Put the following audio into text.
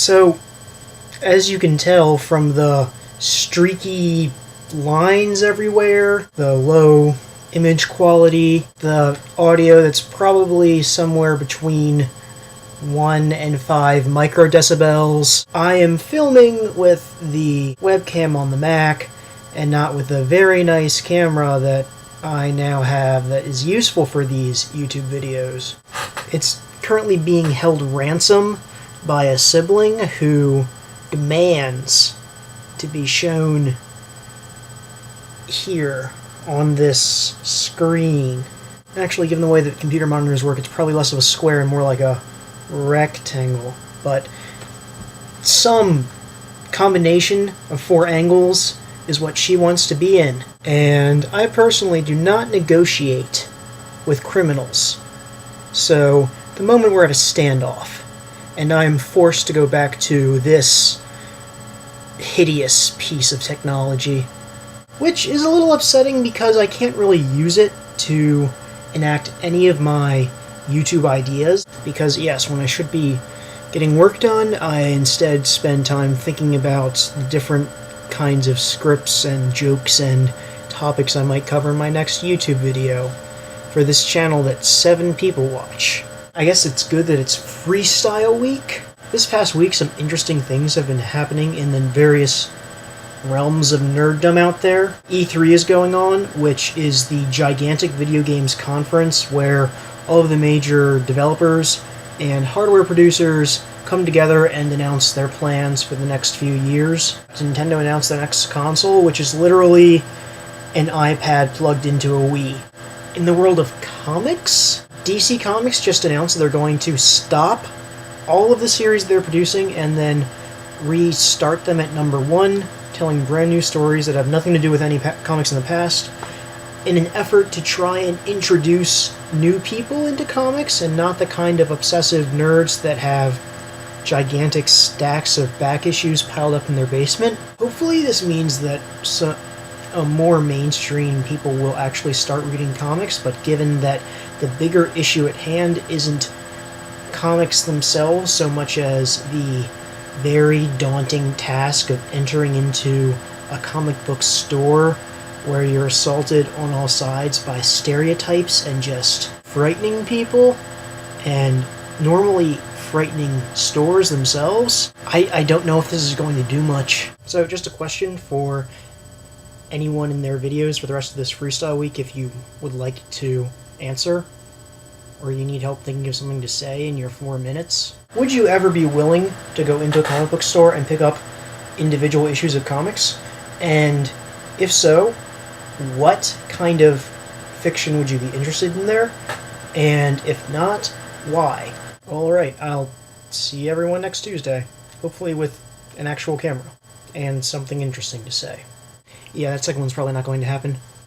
So, as you can tell from the streaky lines everywhere, the low image quality, the audio that's probably somewhere between 1 and 5 microdecibels, I am filming with the webcam on the Mac and not with the very nice camera that I now have that is useful for these YouTube videos. It's currently being held ransom by a sibling who demands to be shown here on this screen. Actually, given the way that computer monitors work, it's probably less of a square and more like a rectangle, but some combination of 4 angles is what she wants to be in. And I personally do not negotiate with criminals. So, at the moment we're at a standoff, and I'm forced to go back to this hideous piece of technology, which is a little upsetting because I can't really use it to enact any of my YouTube ideas, because yes, when I should be getting work done, I instead spend time thinking about the different kinds of scripts and jokes and topics I might cover in my next YouTube video for this channel that 7 people watch. I guess it's good that it's Freestyle Week. This past week, some interesting things have been happening in the various realms of nerddom out there. E3 is going on, which is the gigantic video games conference where all of the major developers and hardware producers come together and announce their plans for the next few years. Nintendo announced their next console, which is literally an iPad plugged into a Wii. In the world of comics, DC Comics just announced that they're going to stop all of the series they're producing and then restart them at number 1, telling brand new stories that have nothing to do with any comics in the past, in an effort to try and introduce new people into comics and not the kind of obsessive nerds that have gigantic stacks of back issues piled up in their basement. Hopefully this means that more mainstream people will actually start reading comics, but given that the bigger issue at hand isn't comics themselves so much as the very daunting task of entering into a comic book store where you're assaulted on all sides by stereotypes and just frightening people, and normally frightening stores themselves, I don't know if this is going to do much. So just a question for anyone in their videos for the rest of this Freestyle Week, if you would like to answer, or you need help thinking of something to say in your 4 minutes. Would you ever be willing to go into a comic book store and pick up individual issues of comics? And if so, what kind of fiction would you be interested in there? And if not, why? Alright, I'll see everyone next Tuesday, hopefully with an actual camera and something interesting to say. Yeah, that second one's probably not going to happen.